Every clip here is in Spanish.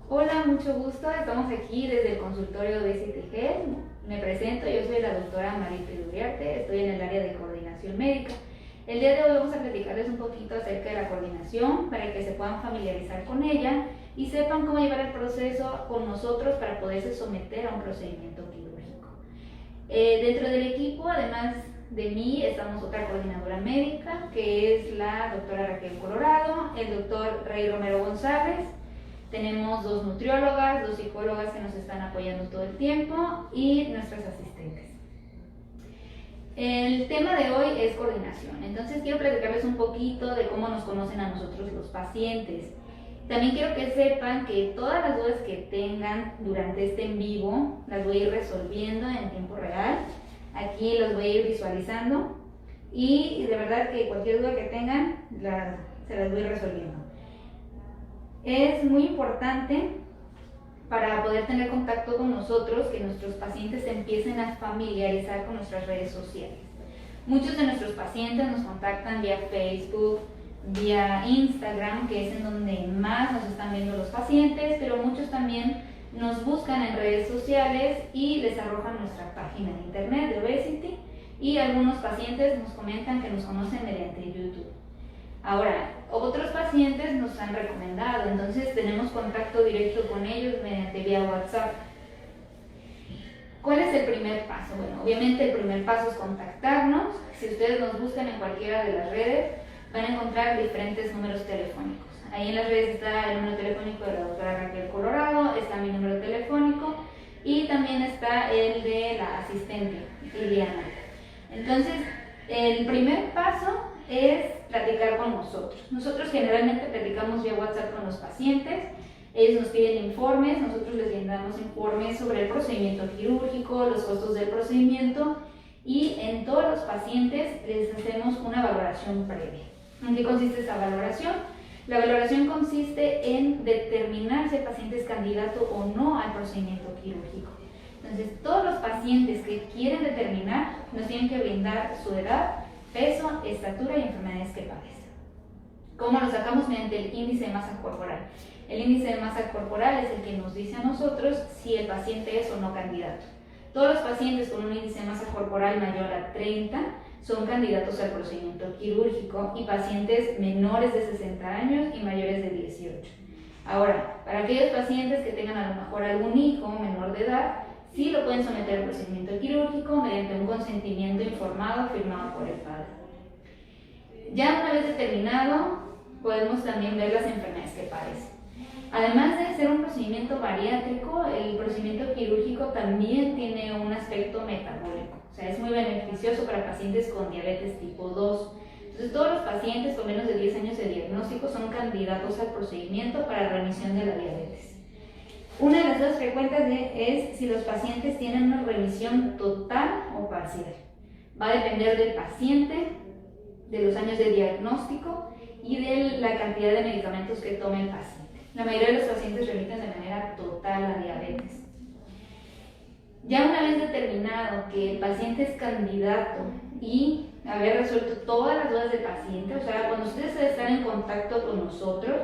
Hola, mucho gusto. Estamos aquí desde el consultorio de CTG. Me presento, yo soy la doctora Maripil Uriarte, estoy en el área de coordinación médica. El día de hoy vamos a platicarles un poquito acerca de la coordinación para que se puedan familiarizar con ella y sepan cómo llevar el proceso con nosotros para poderse someter a un procedimiento quirúrgico. Dentro del equipo, además de mí, estamos otra coordinadora médica, que es la doctora Raquel Colorado, el doctor Rey Romero González. Tenemos dos nutriólogas, dos psicólogas que nos están apoyando todo el tiempo y nuestras asistentes. El tema de hoy es coordinación, entonces quiero platicarles un poquito de cómo nos conocen a nosotros los pacientes. También quiero que sepan que todas las dudas que tengan durante este en vivo las voy a ir resolviendo en tiempo real. Aquí los voy a ir visualizando y de verdad que cualquier duda que tengan se las voy resolviendo. Es muy importante para poder tener contacto con nosotros que nuestros pacientes se empiecen a familiarizar con nuestras redes sociales. Muchos de nuestros pacientes nos contactan vía Facebook, vía Instagram, que es en donde más nos están viendo los pacientes, pero muchos también nos buscan en redes sociales y les arrojan nuestra página de internet de Obesity, y algunos pacientes nos comentan que nos conocen mediante YouTube. Ahora, otros pacientes nos han recomendado, entonces tenemos contacto directo con ellos mediante vía WhatsApp. ¿Cuál es el primer paso? Bueno, obviamente el primer paso es contactarnos. Si ustedes nos buscan en cualquiera de las redes, van a encontrar diferentes números telefónicos. Ahí en las redes está el número telefónico de la doctora Raquel Colorado, está mi número telefónico y también está el de la asistente, Liliana. Entonces, el primer paso es platicar con nosotros. Nosotros generalmente platicamos vía WhatsApp con los pacientes. Ellos nos piden informes, nosotros les damos informes sobre el procedimiento quirúrgico, los costos del procedimiento, y en todos los pacientes les hacemos una valoración previa. ¿En qué consiste esa valoración? La valoración consiste en determinar si el paciente es candidato o no al procedimiento quirúrgico. Entonces, todos los pacientes que quieren determinar nos tienen que brindar su edad, peso, estatura y enfermedades que padecen. ¿Cómo lo sacamos? Mediante el índice de masa corporal. El índice de masa corporal es el que nos dice a nosotros si el paciente es o no candidato. Todos los pacientes con un índice de masa corporal mayor a 30 son candidatos al procedimiento quirúrgico, y pacientes menores de 60 años y mayores de 18. Ahora, para aquellos pacientes que tengan a lo mejor algún hijo menor de edad, sí lo pueden someter al procedimiento quirúrgico mediante un consentimiento informado firmado por el padre. Ya una vez determinado, podemos también ver las enfermedades que padecen. Además de ser un procedimiento bariátrico, el procedimiento quirúrgico también tiene un aspecto metabólico. O sea, es muy beneficioso para pacientes con diabetes tipo 2. Entonces, todos los pacientes con menos de 10 años de diagnóstico son candidatos al procedimiento para remisión de la diabetes. Una de las dudas frecuentes es si los pacientes tienen una remisión total o parcial. Va a depender del paciente, de los años de diagnóstico y de la cantidad de medicamentos que tome el paciente. La mayoría de los pacientes remiten de manera total a diabetes. Ya una vez determinado que el paciente es candidato y haber resuelto todas las dudas del paciente, o sea, cuando ustedes están en contacto con nosotros,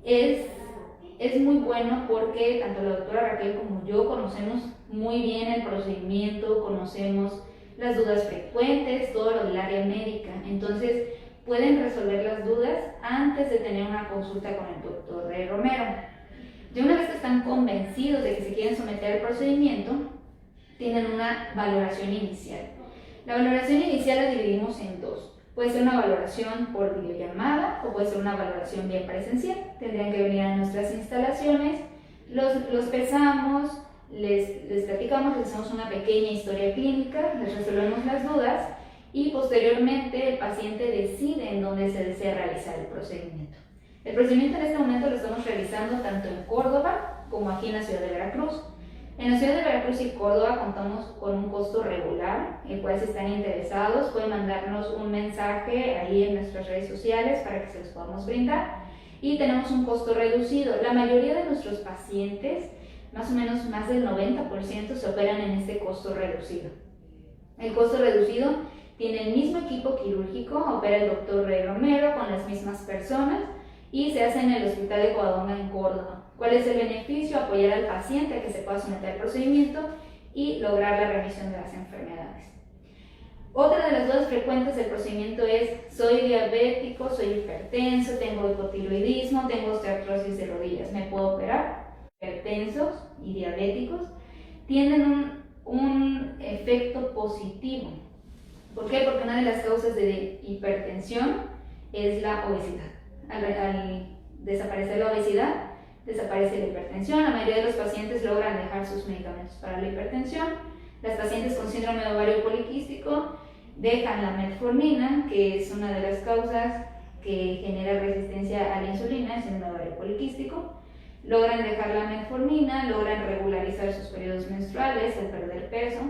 es muy bueno porque tanto la doctora Raquel como yo conocemos muy bien el procedimiento, conocemos las dudas frecuentes, todo lo del área médica. Entonces, pueden resolver las dudas antes de tener una consulta con el doctor Rey Romero. Ya una vez que están convencidos de que se quieren someter al procedimiento, tienen una valoración inicial. La valoración inicial la dividimos en dos. Puede ser una valoración por videollamada o puede ser una valoración bien presencial. Tendrían que venir a nuestras instalaciones, los pesamos, les platicamos, les hacemos una pequeña historia clínica, les resolvemos las dudas y posteriormente el paciente decide en dónde se desea realizar el procedimiento. El procedimiento en este momento lo estamos realizando tanto en Córdoba como aquí en la ciudad de Veracruz. En la ciudad de Veracruz y Córdoba contamos con un costo regular, el cual si están interesados pueden mandarnos un mensaje ahí en nuestras redes sociales para que se los podamos brindar, y tenemos un costo reducido. La mayoría de nuestros pacientes, más o menos más del 90%, se operan en este costo reducido. El costo reducido tiene el mismo equipo quirúrgico, opera el doctor Rey Romero con las mismas personas y se hace en el Hospital de Covadonga en Córdoba. ¿Cuál es el beneficio? Apoyar al paciente a que se pueda someter al procedimiento y lograr la remisión de las enfermedades. Otra de las dudas frecuentes del procedimiento es: soy diabético, soy hipertenso, tengo hipotiroidismo, tengo osteoartrosis de rodillas, ¿me puedo operar? Hipertensos y diabéticos tienen un efecto positivo. ¿Por qué? Porque una de las causas de hipertensión es la obesidad. Al desaparecer la obesidad, desaparece la hipertensión. La mayoría de los pacientes logran dejar sus medicamentos para la hipertensión. Las pacientes con síndrome de ovario poliquístico dejan la metformina, que es una de las causas que genera resistencia a la insulina, el síndrome de ovario poliquístico. Logran dejar la metformina, logran regularizar sus periodos menstruales, el perder peso.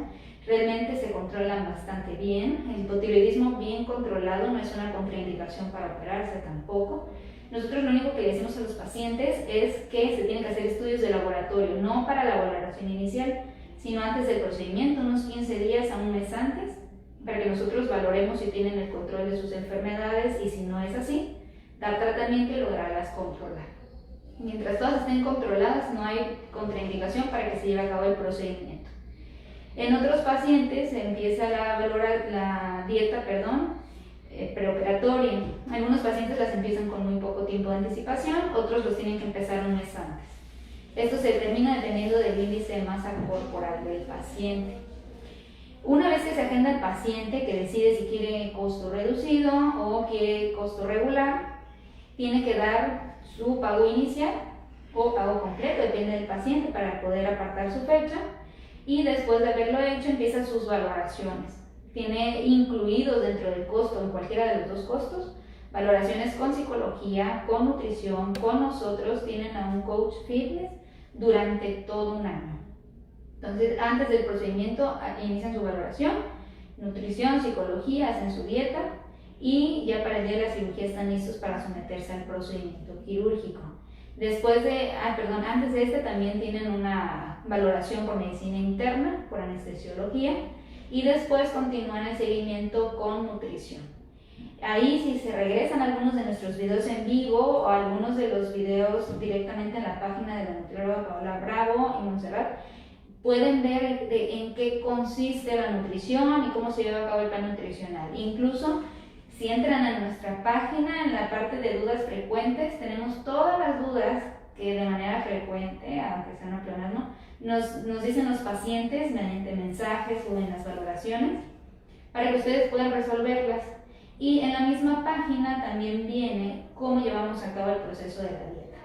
Realmente se controlan bastante bien. El hipotiroidismo bien controlado no es una contraindicación para operarse tampoco. Nosotros lo único que le decimos a los pacientes es que se tienen que hacer estudios de laboratorio, no para la valoración inicial, sino antes del procedimiento, unos 15 días a un mes antes, para que nosotros valoremos si tienen el control de sus enfermedades y si no es así, dar tratamiento y lograrlas controlar. Mientras todas estén controladas, no hay contraindicación para que se lleve a cabo el procedimiento. En otros pacientes se empieza la dieta preoperatoria. Algunos pacientes las empiezan con muy poco tiempo de anticipación, otros los tienen que empezar un mes antes. Esto se determina dependiendo del índice de masa corporal del paciente. Una vez que se agenda el paciente, que decide si quiere costo reducido o quiere costo regular, tiene que dar su pago inicial o pago completo, depende del paciente, para poder apartar su fecha, y después de haberlo hecho empiezan sus valoraciones. Tiene incluidos dentro del costo, en cualquiera de los dos costos, valoraciones con psicología, con nutrición, con nosotros. Tienen a un coach fitness durante todo un año. Entonces, antes del procedimiento inician su valoración, nutrición, psicología, hacen su dieta y ya para el día de la cirugía están listos para someterse al procedimiento quirúrgico. Antes de este también tienen una valoración por medicina interna, por anestesiología, y después continúan el seguimiento con nutrición. Ahí, si se regresan algunos de nuestros videos en vivo o algunos de los videos directamente en la página de la nutrióloga Paola Bravo y Montserrat, pueden ver en qué consiste la nutrición y cómo se lleva a cabo el plan nutricional. Incluso, si entran a nuestra página, en la parte de dudas frecuentes, tenemos todas las dudas que de manera frecuente, aunque sea no pleonasmo, nos dicen los pacientes mediante mensajes o en las valoraciones, para que ustedes puedan resolverlas. Y en la misma página también viene cómo llevamos a cabo el proceso de la dieta.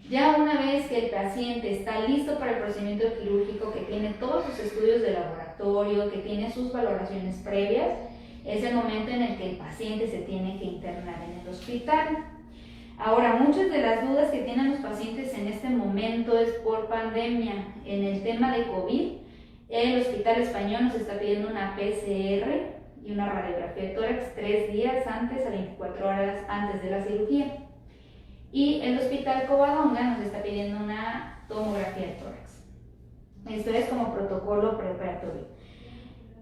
Ya una vez que el paciente está listo para el procedimiento quirúrgico, que tiene todos sus estudios de laboratorio, que tiene sus valoraciones previas, es el momento en el que el paciente se tiene que internar en el hospital. Ahora, muchas de las dudas que tienen los pacientes en este momento es por pandemia. En el tema de COVID, el Hospital Español nos está pidiendo una PCR y una radiografía de tórax 3 días antes a 24 horas antes de la cirugía. Y el Hospital Covadonga nos está pidiendo una tomografía de tórax. Esto es como protocolo preoperatorio.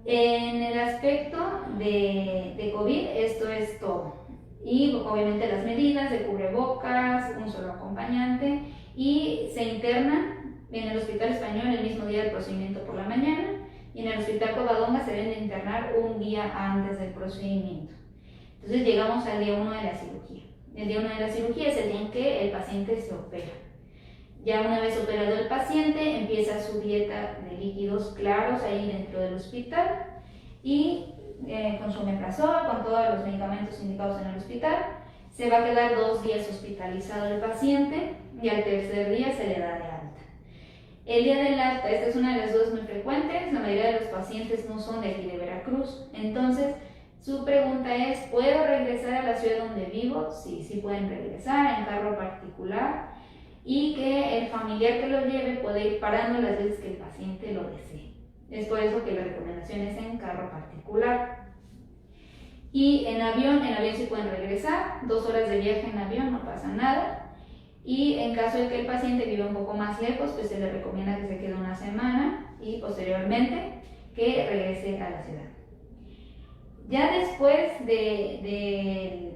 En el aspecto de COVID, esto es todo. Y obviamente las medidas de cubrebocas, un solo acompañante, y se internan en el Hospital Español el mismo día del procedimiento por la mañana, y en el Hospital Covadonga se deben de internar un día antes del procedimiento. Entonces llegamos al día 1 de la cirugía. El día 1 de la cirugía es el día en que el paciente se opera. Ya una vez operado el paciente, empieza su dieta de líquidos claros ahí dentro del hospital y con su omeprazol, con todos los medicamentos indicados en el hospital. Se va a quedar 2 días hospitalizado el paciente y al tercer día se le da de alta. El día del alta, esta es una de las dudas muy frecuentes, la mayoría de los pacientes no son de aquí de Veracruz, entonces su pregunta es: ¿puedo regresar a la ciudad donde vivo? Sí, sí pueden regresar en carro particular, y que el familiar que lo lleve puede ir parando las veces que el paciente lo desee. Es por eso que la recomendación es en carro particular. Y en avión sí pueden regresar, 2 horas de viaje en avión, no pasa nada. Y en caso de que el paciente viva un poco más lejos, pues se le recomienda que se quede una semana y posteriormente que regrese a la ciudad. Ya después del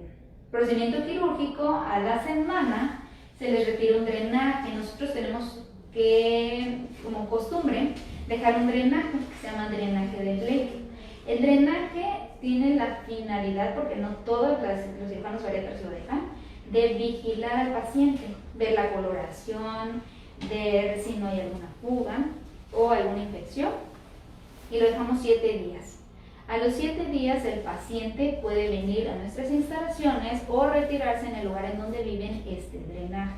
procedimiento quirúrgico, a la semana se les retira un drenaje. Nosotros tenemos que, como costumbre, dejar un drenaje que se llama drenaje de Blake. El drenaje tiene la finalidad, porque no todos los cirujanos bariátricos lo dejan, de vigilar al paciente, ver la coloración, ver si no hay alguna fuga o alguna infección, y lo dejamos 7 días. A los 7 días el paciente puede venir a nuestras instalaciones o retirarse en el lugar en donde viven este drenaje.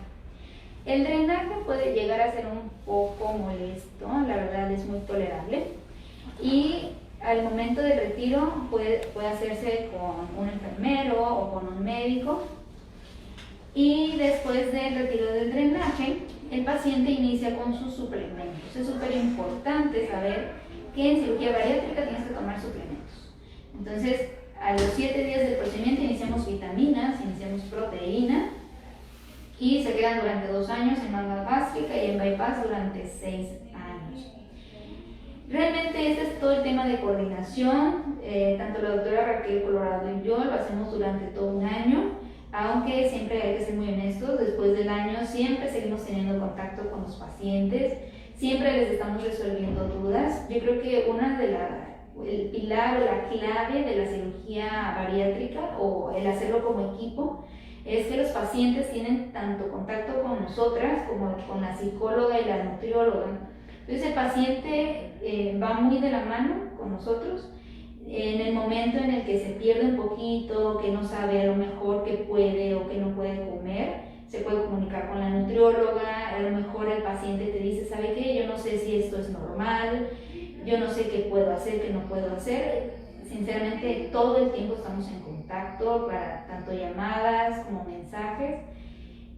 El drenaje puede llegar a ser un poco molesto, la verdad es muy tolerable, y al momento del retiro puede hacerse con un enfermero o con un médico. Y después del retiro del drenaje, el paciente inicia con sus suplementos. Es súper importante saber que en cirugía bariátrica tienes que tomar suplementos. Entonces, a los 7 días del procedimiento iniciamos vitaminas, iniciamos proteína, y se quedan durante 2 años en manga gástrica y en bypass durante 6 años. Realmente este es todo el tema de coordinación. Tanto la doctora Raquel Colorado y yo lo hacemos durante todo un año, aunque siempre hay que ser muy honestos. Después del año siempre seguimos teniendo contacto con los pacientes, siempre les estamos resolviendo dudas. Yo creo que el pilar o la clave de la cirugía bariátrica, o el hacerlo como equipo, es que los pacientes tienen tanto contacto con nosotras como con la psicóloga y la nutrióloga. Entonces el paciente va muy de la mano con nosotros. En el momento en el que se pierde un poquito, que no sabe a lo mejor qué puede o qué no puede comer, se puede comunicar con la nutrióloga. A lo mejor el paciente te dice, ¿sabe qué? Yo no sé si esto es normal, yo no sé qué puedo hacer, qué no puedo hacer. Sinceramente, todo el tiempo estamos en contacto para tanto llamadas como mensajes,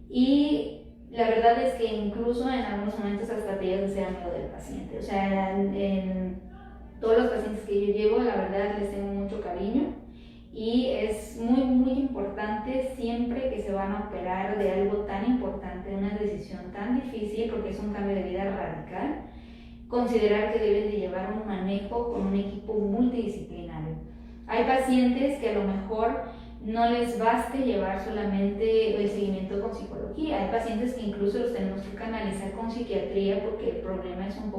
y la verdad es que incluso en algunos momentos hasta te llegas a ser amigo del paciente. O sea, en todos los pacientes que yo llevo, la verdad les tengo mucho cariño, y es muy, muy importante siempre que se van a operar de algo tan importante, de una decisión tan difícil, porque es un cambio de vida radical, considerar que deben de llevar un manejo con un equipo multidisciplinario. Hay pacientes que a lo mejor no les baste llevar solamente el seguimiento con psicología. Hay pacientes que incluso los tenemos que canalizar con psiquiatría porque el problema es un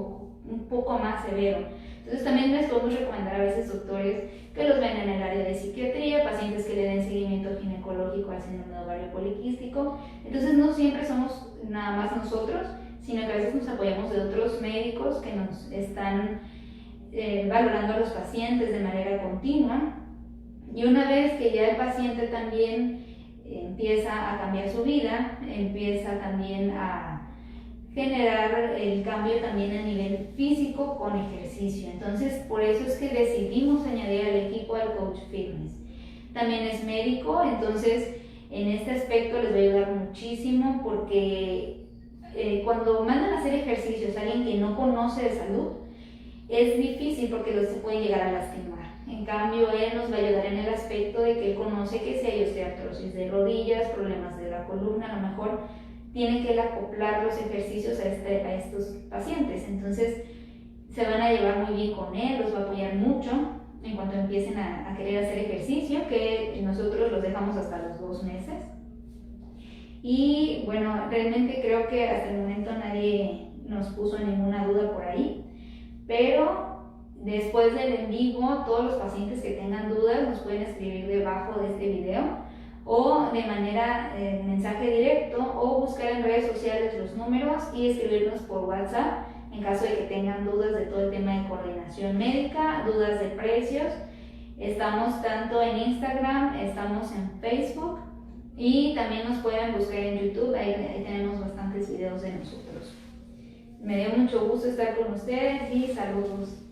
poco más severo. Entonces también les podemos recomendar a veces doctores que los ven en el área de psiquiatría, pacientes que le den seguimiento ginecológico al síndrome de ovario poliquístico. Entonces no siempre somos nada más nosotros, sino que a veces nos apoyamos de otros médicos que nos están valorando a los pacientes de manera continua. Y una vez que ya el paciente también empieza a cambiar su vida, empieza también a generar el cambio también a nivel físico con ejercicio. Entonces, por eso es que decidimos añadir al equipo al coach fitness. También es médico, entonces en este aspecto les va a ayudar muchísimo, porque cuando mandan a hacer ejercicios a alguien que no conoce de salud, es difícil porque se pueden llegar a lastimar. En cambio, él nos va a ayudar en el aspecto de que él conoce que si hay osteoartrosis de rodillas, problemas de la columna, a lo mejor tiene que él acoplar los ejercicios a estos pacientes. Entonces, se van a llevar muy bien con él, los va a apoyar mucho en cuanto empiecen a querer hacer ejercicio, que nosotros los dejamos hasta los 2 meses. Y bueno, realmente creo que hasta el momento nadie nos puso ninguna duda por ahí, pero después del en vivo, todos los pacientes que tengan dudas nos pueden escribir debajo de este video, o de manera mensaje directo, o buscar en redes sociales los números y escribirnos por WhatsApp en caso de que tengan dudas de todo el tema de coordinación médica, dudas de precios. Estamos tanto en Instagram, estamos en Facebook, y también nos pueden buscar en YouTube. Ahí tenemos bastantes videos de nosotros. Me dio mucho gusto estar con ustedes y saludos.